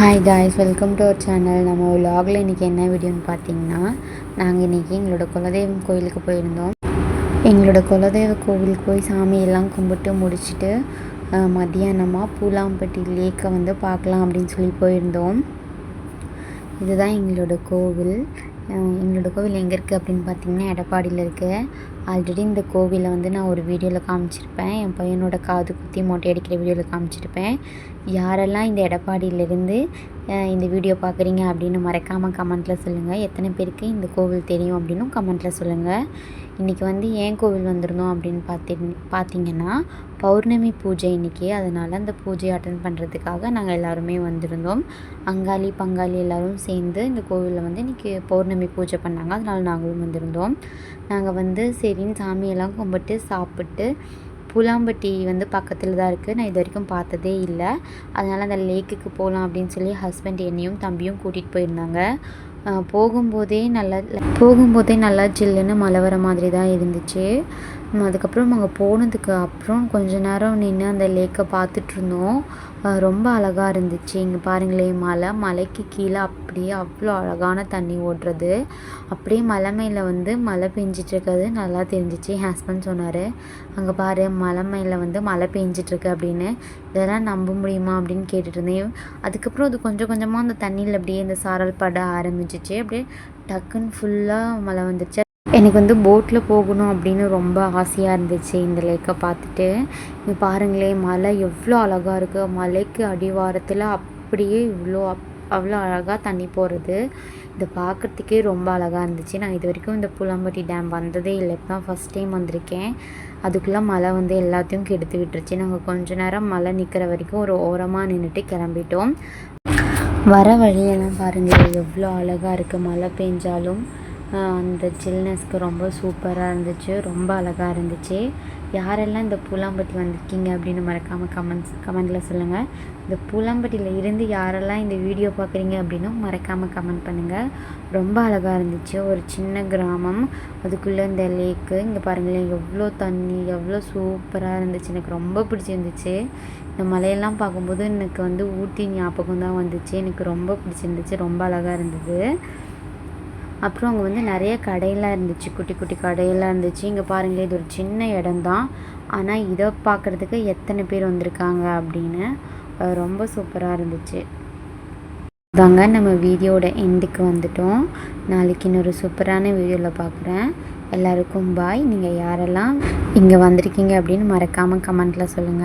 Hi guys, welcome to our channel. நம்ம விலாகில் இன்றைக்கி என்ன வீடியோன்னு பார்த்தீங்கன்னா, நாங்கள் இன்றைக்கி எங்களோட குலதெய்வம் கோயிலுக்கு போயிருந்தோம். எங்களோட குலதெய்வ கோவிலுக்கு போய் சாமியெல்லாம் கும்பிட்டு முடிச்சுட்டு மத்தியானமாக பூலாம்பட்டி லேக்கை வந்து பார்க்கலாம் அப்படின்னு சொல்லி போயிருந்தோம். இதுதான் எங்களோட கோவில். எங்களோட கோவில் எங்கே இருக்குது அப்படின்னு பார்த்தீங்கன்னா எடப்பாடியில் இருக்குது. ஆல்ரெடி இந்த கோவிலை வந்து நான் ஒரு வீடியோவில் காமிச்சிருப்பேன். என் பையனோட காது குத்தி மொட்டை அடிக்கிற வீடியோவில் காமிச்சிருப்பேன். யாரெல்லாம் இந்த எடப்பாடியிலேருந்து இந்த வீடியோ பார்க்குறீங்க அப்படின்னு மறக்காமல் கமெண்ட்டில் சொல்லுங்கள். எத்தனை பேருக்கு இந்த கோவில் தெரியும் அப்படின்னும் கமெண்ட்டில் சொல்லுங்கள். இன்றைக்கி வந்து ஏன் கோவில் வந்திருந்தோம் அப்படின்னு பார்த்தீங்கன்னா பௌர்ணமி பூஜை இன்றைக்கி. அதனால் அந்த பூஜை அட்டன் பண்ணுறதுக்காக நாங்கள் எல்லாருமே வந்திருந்தோம். அங்காளி பங்காளி எல்லோரும் சேர்ந்து இந்த கோவிலில் வந்து இன்றைக்கி பௌர்ணமி பூஜை பண்ணாங்க. அதனால் நாங்களும் வந்திருந்தோம். நாங்கள் வந்து சரின்னு சாமியெல்லாம் கும்பிட்டு சாப்பிட்டு பூலாம்பட்டி வந்து பக்கத்தில் தான் இருக்குது. நான் இது வரைக்கும் பார்த்ததே இல்லை. அதனால் அந்த லேக்குக்கு போகலாம் அப்படின்னு சொல்லி ஹஸ்பண்ட் என்னையும் தம்பியும் கூட்டிகிட்டு போயிருந்தாங்க. போகும்போதே நல்லா ஜில்லுன்னு மழை வர மாதிரி தான் இருந்துச்சு. அதுக்கப்புறம் அங்கே போனதுக்கு அப்புறம் கொஞ்ச நேரம் நின்று அந்த லேக்கை பார்த்துட்ருந்தோம். ரொம்ப அழகாக இருந்துச்சு. இங்கே பாருங்களேன், மலைக்கு கீழே அப்படியே அவ்வளோ அழகான தண்ணி ஓடுறது. அப்படியே மலை மேலே வந்து மழை பெஞ்சிட்ருக்கிறது நல்லா தெரிஞ்சிச்சு. என் ஹஸ்பண்ட் சொன்னார், அங்கே பாரு மலை மேலே வந்து மழை பெஞ்சிட்ருக்கு அப்படின்னு. இதெல்லாம் நம்ப முடியுமா அப்படின்னு கேட்டுட்டு இருந்தேன். அதுக்கப்புறம் அது கொஞ்சம் கொஞ்சமாக அந்த தண்ணியில் அப்படியே இந்த சாரல் பட ஆரம்பிச்சிச்சு. அப்படியே டக்குன்னு ஃபுல்லாக மழை வந்துடுச்சு. எனக்கு வந்து போட்டில் போகணும் அப்படின்னு ரொம்ப ஆசையாக இருந்துச்சு இந்த லேக்கை பார்த்துட்டு. இங்கே பாருங்களேன், மலை எவ்வளோ அழகாக இருக்குது. மலைக்கு அடிவாரத்தில் அப்படியே அவ்வளோ அழகாக தண்ணி போகிறது. இதை பார்க்குறதுக்கே ரொம்ப அழகாக இருந்துச்சு. நான் இது வரைக்கும் இந்த பூலாம்பட்டி டேம் வந்ததே இல்லை. இப்போ தான் ஃபஸ்ட் டைம் வந்திருக்கேன். அதுக்குள்ளே மழை வந்து எல்லாத்தையும் கெடுத்து விட்டுருச்சு. நாங்கள் கொஞ்ச நேரம் மழை நிற்கிற வரைக்கும் ஒரு ஓரமாக நின்றுட்டு கிளம்பிட்டோம். வர வழியெல்லாம் பாருங்கள் எவ்வளோ அழகாக இருக்குது. மழை பெஞ்சாலும் அந்த சில்னஸ்க்கு ரொம்ப சூப்பராக இருந்துச்சு. ரொம்ப அழகாக இருந்துச்சு. யாரெல்லாம் இந்த பூலாம்பட்டி வந்திருக்கீங்க அப்படின்னு மறக்காமல் கமெண்டில் சொல்லுங்கள். இந்த பூலாம்பட்டியில் இருந்து யாரெல்லாம் இந்த வீடியோ பார்க்குறீங்க அப்படின்னும் மறக்காமல் கமெண்ட் பண்ணுங்கள். ரொம்ப அழகாக இருந்துச்சு. ஒரு சின்ன கிராமம், அதுக்குள்ளே இந்த லேக்கு. இங்கே பாருங்களேன் எவ்வளோ தண்ணி, எவ்வளோ சூப்பராக இருந்துச்சு. எனக்கு ரொம்ப பிடிச்சிருந்துச்சு. இந்த மலையெல்லாம் பார்க்கும்போது எனக்கு வந்து ஊட்டி ஞாபகம் தான் வந்துச்சு. எனக்கு ரொம்ப பிடிச்சிருந்துச்சு. ரொம்ப அழகாக இருந்தது. அப்புறம் அங்கே வந்து நிறைய கடையெல்லாம் இருந்துச்சு, குட்டி குட்டி கடையெல்லாம் இருந்துச்சு. இங்கே பாருங்களேன், இது ஒரு சின்ன இடம்தான். ஆனால் இதை பார்க்குறதுக்கு எத்தனை பேர் வந்திருக்காங்க அப்படின்னு ரொம்ப சூப்பராக இருந்துச்சு. அதாங்க நம்ம வீடியோட எண்டுக்கு வந்துட்டோம். நாளைக்கு இன்னொரு சூப்பரான வீடியோவில் பார்க்குறேன். எல்லாருக்கும் பாய். நீங்கள் யாரெல்லாம் இங்கே வந்திருக்கீங்க அப்படின்னு மறக்காமல் கமெண்ட்டில் சொல்லுங்கள்.